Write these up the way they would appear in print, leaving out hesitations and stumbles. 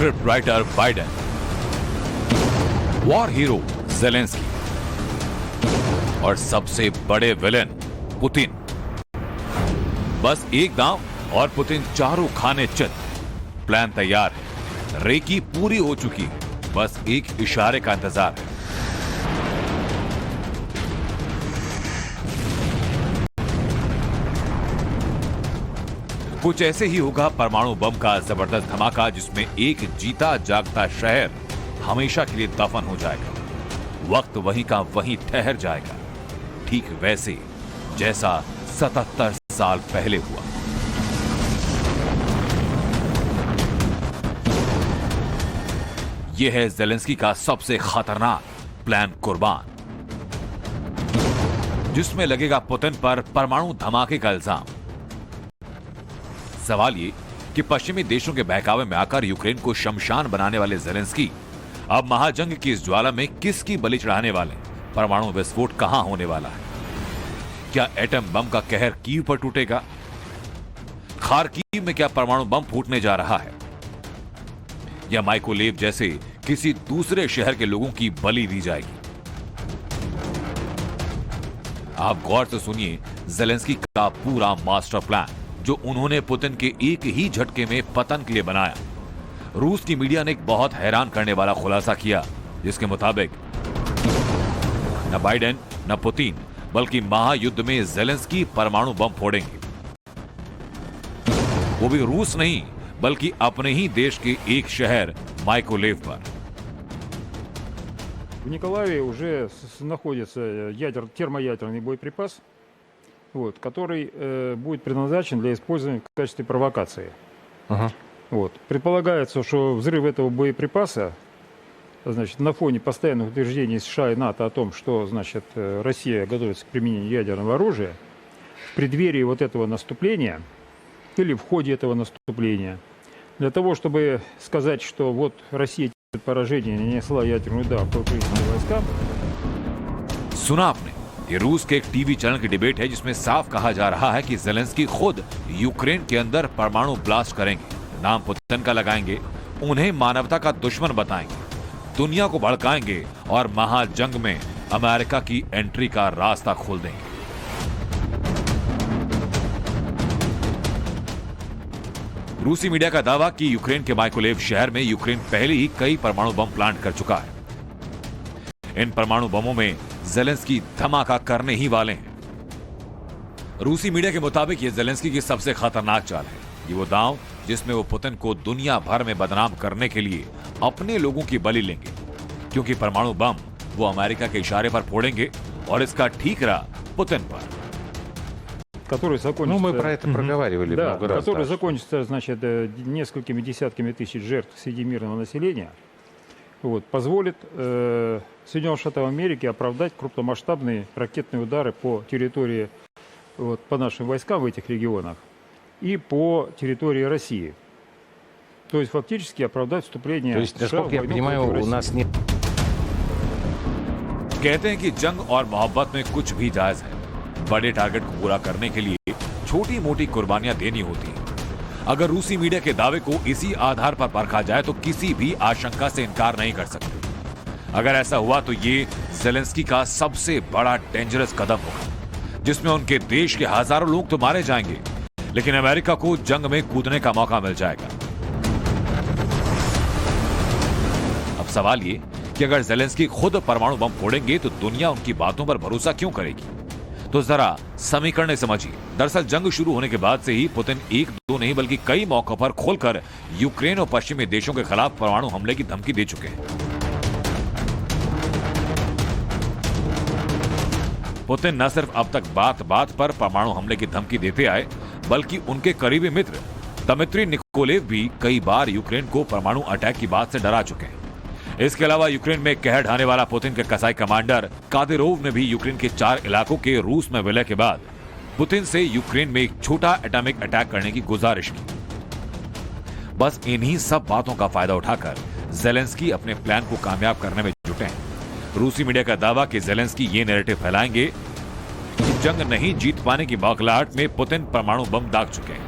Script writer Biden, war hero Zelensky और सबसे बड़े विलेन पुतिन। बस एक दांव और पुतिन चारों खाने चित। प्लान तैयार है, रेकी पूरी हो चुकी है, बस एक इशारे का इंतजार है। कुछ ऐसे ही होगा परमाणु बम का जबरदस्त धमाका, जिसमें एक जीता जागता शहर हमेशा के लिए दफन हो जाएगा। वक्त वहीं का वहीं ठहर जाएगा, ठीक वैसे जैसा 77 साल पहले हुआ। यह है ज़ेलेंस्की का सबसे खतरनाक प्लान कुर्बान, जिसमें लगेगा पुतिन पर परमाणु धमाके का इल्जाम। सवाल ये कि पश्चिमी देशों के बहकावे में आकर यूक्रेन को शमशान बनाने वाले ज़ेलेंस्की अब महाजंग की इस ज्वाला में किसकी बलि चढ़ाने वाले? परमाणु विस्फोट कहां होने वाला है? क्या एटम बम का कहर कीव पर टूटेगा? खार्किव में क्या परमाणु बम फूटने जा रहा है? या माइकोलेव जैसे किसी दूसरे शहर के लोगों की बलि दी जाएगी? आप गौर से सुनिए ज़ेलेंस्की का पूरा मास्टर प्लान, जो उन्होंने पुतिन के एक ही झटके में पतन के लिए बनाया। रूस की मीडिया ने एक बहुत हैरान करने वाला खुलासा किया, जिसके मुताबिक न बाइडेन न पुतिन बल्कि महायुद्ध में ज़ेलेंस्की परमाणु बम फोड़ेंगे। वो भी रूस नहीं बल्कि अपने ही देश के एक शहर माइकोलेव पर। В Николаеве уже находится термоядерный боеприпас, который будет предназначен для использования в качестве провокации. Предполагается, что взрыв этого боеприпаса, на фоне постоянных утверждений США и НАТО о том, что, Россия готовится к применению ядерного оружия, в преддверии вот этого наступления или в ходе этого наступления, для того, чтобы сказать, что вот Россия терпит поражение, нанесла ядерный удар по украинским войскам. सुना आपने, ये रूस के एक टीवी चैनल की डिबेट है, जिसमें साफ कहा जा रहा है कि ज़ेलेंस्की खुद यूक्रेन के अंदर परमाणु ब्लास्ट करेंगे, नाम पुतिन का लगाएंगे, उन्हें मानवता का दुश्मन बताएंगे, दुनिया को भड़काएंगे और महाजंग में अमेरिका की एंट्री का रास्ता खोल देंगे। रूसी मीडिया का दावा कि यूक्रेन के माइकोलेव शहर में यूक्रेन पहले ही कई परमाणु बम प्लांट कर चुका है। इन परमाणु बमों में ज़ेलेंस्की धमाका करने ही वाले हैं। रूसी मीडिया के मुताबिक ये ज़ेलेंस्की की सबसे खतरनाक चाल है। ये वो दांव जिसमें वो पुतिन को दुनिया भर में बदनाम करने के लिए अपने लोगों की बलि लेंगे, क्योंकि परमाणु बम वो अमेरिका के इशारे पर फोड़ेंगे और इसका ठीकरा पुतिन पर। Который закончится, мы про это проговаривали много раз. Который закончится, несколькими десятками тысяч жертв среди мирного населения, позволит Соединенным Штатам Америки оправдать крупномасштабные ракетные удары по территории, по нашим войскам в этих регионах и по территории России. То есть фактически оправдать вступление. То есть, насколько я понимаю, у нас нет. कहते हैं कि जंग और मोहब्बत में कुछ भी जायज है। बड़े टारगेट को पूरा करने के लिए छोटी मोटी कुर्बानियां देनी होती हैं। अगर रूसी मीडिया के दावे को इसी आधार पर परखा जाए तो किसी भी आशंका से इनकार नहीं कर सकते। अगर ऐसा हुआ तो ये ज़ेलेंस्की का सबसे बड़ा डेंजरस कदम होगा, जिसमें उनके देश के हजारों लोग तो मारे जाएंगे, लेकिन अमेरिका को जंग में कूदने का मौका मिल जाएगा। अब सवाल ये कि अगर ज़ेलेंस्की खुद परमाणु बम फोड़ेंगे तो दुनिया उनकी बातों पर भरोसा क्यों करेगी? तो जरा समीकरण समझिए। दरअसल जंग शुरू होने के बाद से ही पुतिन एक दो नहीं बल्कि कई मौकों पर खोलकर यूक्रेन और पश्चिमी देशों के खिलाफ परमाणु हमले की धमकी दे चुके हैं। पुतिन न सिर्फ अब तक बात बात पर परमाणु हमले की धमकी देते आए, बल्कि उनके करीबी मित्र दमित्री निकोलेव भी कई बार यूक्रेन को परमाणु अटैक की बात से डरा चुके हैं। इसके अलावा यूक्रेन में कहर ढाने वाला पुतिन के कसाई कमांडर कादिरोव ने भी यूक्रेन के 4 इलाकों के रूस में विलय के बाद पुतिन से यूक्रेन में एक छोटा एटॉमिक अटैक करने की गुजारिश की। बस इन्हीं सब बातों का फायदा उठाकर ज़ेलेंस्की अपने प्लान को कामयाब करने में जुटे हैं। रूसी मीडिया का दावा कि ज़ेलेंस्की ये नैरेटिव फैलाएंगे कि जंग नहीं जीत पाने की बौखलाहट में पुतिन परमाणु बम दाग चुके हैं।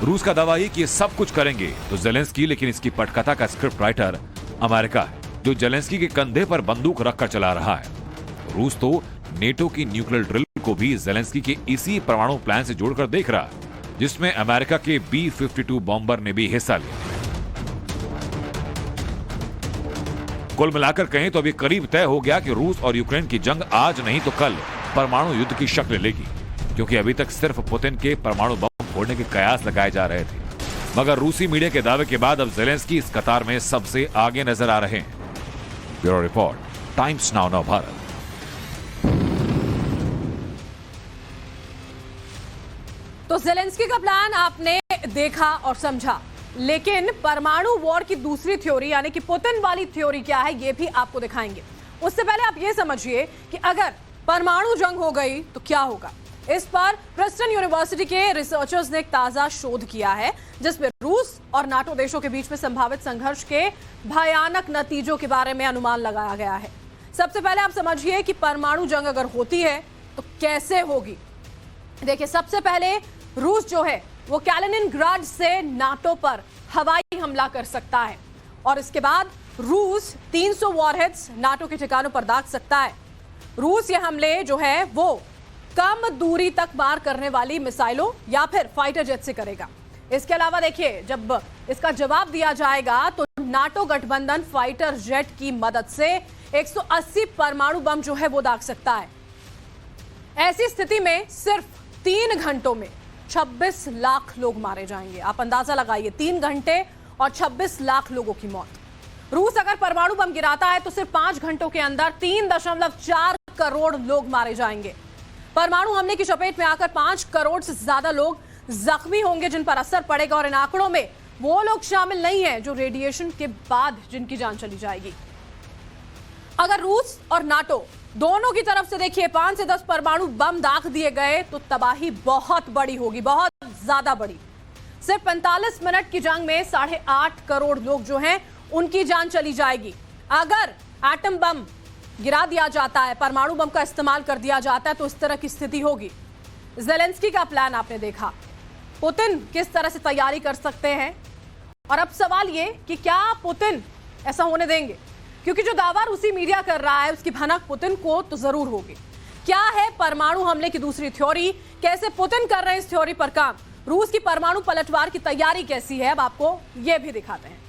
रूस का दावा है कि ये सब कुछ करेंगे तो जेलेंस्की, लेकिन इसकी पटकथा का स्क्रिप्ट राइटर अमेरिका है, जो जेलेंस्की के कंधे पर बंदूक रखकर चला रहा है। रूस तो नेटो की न्यूक्लियर ड्रिल को भी जेलेंस्की के इसी परमाणु प्लान से जोड़कर देख रहा है, जिसमें अमेरिका के B-52 बॉम्बर ने भी हिस्सा लिया। कुल मिलाकर कहें तो अभी करीब तय हो गया कि रूस और यूक्रेन की जंग आज नहीं तो कल परमाणु युद्ध की शक्ल लेगी, क्योंकि अभी तक सिर्फ पुतिन के परमाणु बम फोड़ने के कयास लगाए जा रहे थे, मगर रूसी मीडिया के दावे के बाद अब जेलेंस्की इस कतार में सबसे आगे नजर आ रहे हैं। ब्यूरो रिपोर्ट, टाइम्स नाउ नव भारत। तो जेलेंस्की का प्लान आपने देखा और समझा, लेकिन परमाणु वॉर की दूसरी थ्योरी यानी कि पुतिन वाली थ्योरी क्या है, ये भी आपको दिखाएंगे। उससे पहले आप ये समझिए कि अगर परमाणु जंग हो गई तो क्या होगा। इस पर प्रिंसटन यूनिवर्सिटी के रिसर्चर्स ने एक ताजा शोध किया है, जिसमें रूस और नाटो देशों के बीच में संभावित संघर्ष के भयानक नतीजों के बारे में अनुमान लगाया गया है। सबसे पहले आप समझिए कि परमाणु जंग अगर होती है तो कैसे होगी। देखिए, सबसे पहले रूस जो है वो कैलिनिनग्राड से नाटो पर हवाई हमला कर सकता है, और इसके बाद रूस 300 वॉरहेड्स नाटो के ठिकानों पर दाग सकता है। रूस ये हमले जो है वो कम दूरी तक मार करने वाली मिसाइलों या फिर फाइटर जेट से करेगा। इसके अलावा देखिए, जब इसका जवाब दिया जाएगा तो नाटो गठबंधन फाइटर जेट की मदद से 180 परमाणु बम जो है वो दाग सकता है। ऐसी स्थिति में सिर्फ 3 घंटों में 26 लाख लोग मारे जाएंगे। आप अंदाजा लगाइए, 3 घंटे और 26 लाख लोगों की मौत। रूस अगर परमाणु बम गिराता है तो सिर्फ 5 घंटों के अंदर 3.4 करोड़ लोग मारे जाएंगे। परमाणु हमले की चपेट में आकर 5 करोड़ से ज्यादा लोग जख्मी होंगे, जिन पर असर पड़ेगा, और इन आंकड़ों में वो लोग शामिल नहीं है जो रेडिएशन के बाद जिनकी जान चली जाएगी। अगर रूस और नाटो दोनों की तरफ से देखिए 5 से 10 परमाणु बम दाग दिए गए तो तबाही बहुत बड़ी होगी, बहुत ज्यादा बड़ी। सिर्फ 45 मिनट की जंग में 8.5 करोड़ लोग जो हैं उनकी जान चली जाएगी। अगर एटम बम गिरा दिया जाता है, परमाणु बम का इस्तेमाल कर दिया जाता है, तो इस तरह की स्थिति होगी। जेलेंस्की का प्लान आपने देखा, पुतिन किस तरह से तैयारी कर सकते हैं, और अब सवाल ये कि क्या पुतिन ऐसा होने देंगे, क्योंकि जो दावा रूसी मीडिया कर रहा है उसकी भनक पुतिन को तो जरूर होगी। क्या है परमाणु हमले की दूसरी थ्योरी, कैसे पुतिन कर रहे हैं इस थ्योरी पर काम, रूस की परमाणु पलटवार की तैयारी कैसी है, अब आपको यह भी दिखाते हैं।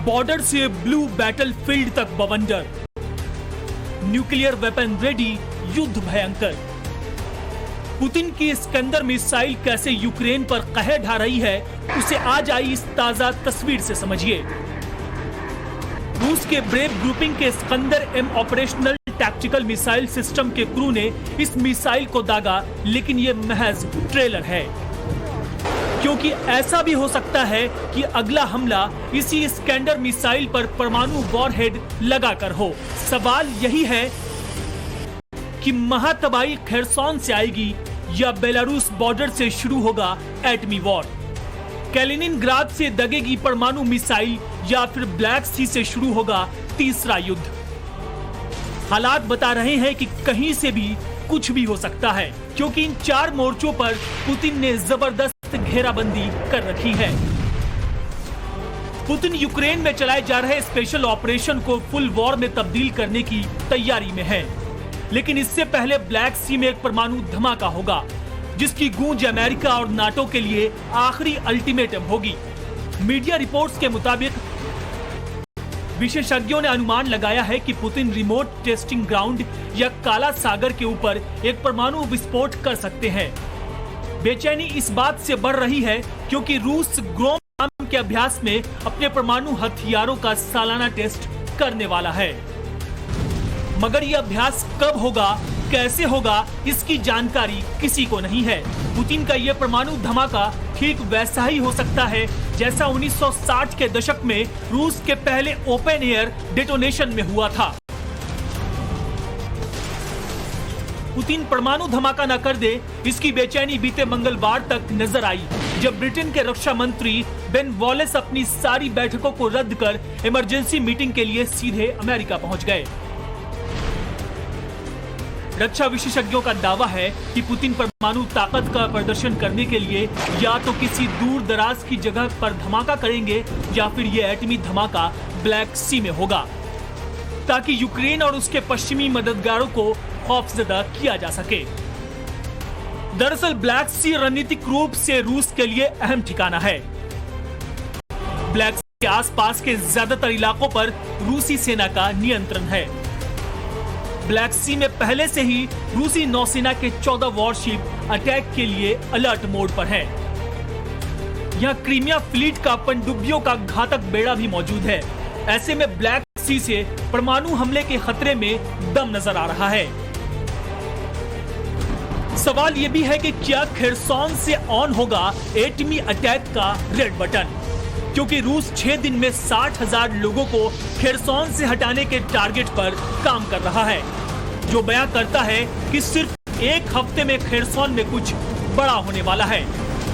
बॉर्डर से ब्लू बैटलफील्ड तक बवंडर, न्यूक्लियर वेपन रेडी, युद्ध भयंकर। पुतिन की इस्कंदर मिसाइल कैसे यूक्रेन पर कहर ढा रही है, उसे आज आई इस ताजा तस्वीर से समझिए। रूस के ब्रेव ग्रुपिंग के Iskander M operational tactical missile system के क्रू ने इस मिसाइल को दागा, लेकिन ये महज ट्रेलर है, क्योंकि ऐसा भी हो सकता है कि अगला हमला इसी इस्कंदर मिसाइल पर परमाणु वॉरहेड लगाकर हो। सवाल यही है कि महातबाही खेरसॉन से आएगी या बेलारूस बॉर्डर से शुरू होगा एटमी वॉर। कैलिनिनग्राद से दगेगी परमाणु मिसाइल या फिर ब्लैक सी से शुरू होगा तीसरा युद्ध। हालात बता रहे हैं कि कहीं से भी कुछ भी हो सकता है, क्योंकि इन 4 मोर्चों पर पुतिन ने जबरदस्त घेराबंदी कर रखी है। पुतिन यूक्रेन में चलाए जा रहे स्पेशल ऑपरेशन को फुल वॉर में तब्दील करने की तैयारी में है, लेकिन इससे पहले ब्लैक सी में एक परमाणु धमाका होगा, जिसकी गूंज अमेरिका और नाटो के लिए आखिरी अल्टीमेटम होगी। मीडिया रिपोर्ट्स के मुताबिक विशेषज्ञों ने अनुमान लगाया है कि पुतिन रिमोट टेस्टिंग ग्राउंड या काला सागर के ऊपर एक परमाणु विस्फोट कर सकते हैं। बेचैनी इस बात से बढ़ रही है क्योंकि रूस ग्रोम नाम के अभ्यास में अपने परमाणु हथियारों का सालाना टेस्ट करने वाला है, मगर यह अभ्यास कब होगा, कैसे होगा, इसकी जानकारी किसी को नहीं है। पुतिन का यह परमाणु धमाका ठीक वैसा ही हो सकता है जैसा 1960 के दशक में रूस के पहले ओपन एयर डेटोनेशन में हुआ था। पुतिन परमाणु धमाका न कर दे, इसकी बेचैनी बीते मंगलवार तक नजर आई, जब ब्रिटेन के रक्षा मंत्री बेन वॉलेस अपनी सारी बैठकों को रद्द कर इमरजेंसी मीटिंग के लिए सीधे अमेरिका पहुंच गए। रक्षा विशेषज्ञों का दावा है कि पुतिन परमाणु ताकत का प्रदर्शन करने के लिए या तो किसी दूर दराज की जगह पर धमाका करेंगे या फिर यह एटमी धमाका ब्लैक सी में होगा, ताकि यूक्रेन और उसके पश्चिमी मददगारों को खौफजदा किया जा सके। दरअसल ब्लैक सी रणनीतिक रूप से रूस के लिए अहम ठिकाना है। ब्लैक सी के आसपास के ज्यादातर इलाकों पर रूसी सेना का नियंत्रण है। ब्लैक सी में पहले से ही रूसी नौसेना के 14 वॉरशिप अटैक के लिए अलर्ट मोड पर हैं। यहां क्रीमिया फ्लीट का पनडुब्बियों का घातक बेड़ा भी मौजूद है। ऐसे में ब्लैक सी से परमाणु हमले के खतरे में दम नजर आ रहा है। सवाल यह भी है कि क्या खेरसॉन से ऑन होगा एटमी अटैक का रेड बटन, क्योंकि रूस 6 दिन में 60,000 लोगों को खेरसॉन से हटाने के टारगेट पर काम कर रहा है, जो बयां करता है कि सिर्फ एक हफ्ते में खेरसॉन में कुछ बड़ा होने वाला है,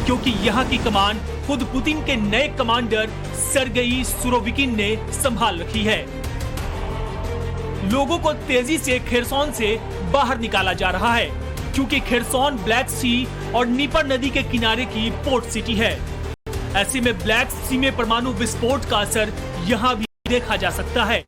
क्योंकि यहां की कमान खुद पुतिन के नए कमांडर सर्गेई सुरोविकिन ने संभाल रखी है। लोगों को तेजी से खेरसॉन से बाहर निकाला जा रहा है, क्योंकि खेरसॉन ब्लैक सी और नीपर नदी के किनारे की पोर्ट सिटी है। ऐसे में ब्लैक सी में परमाणु विस्फोट का असर यहां भी देखा जा सकता है।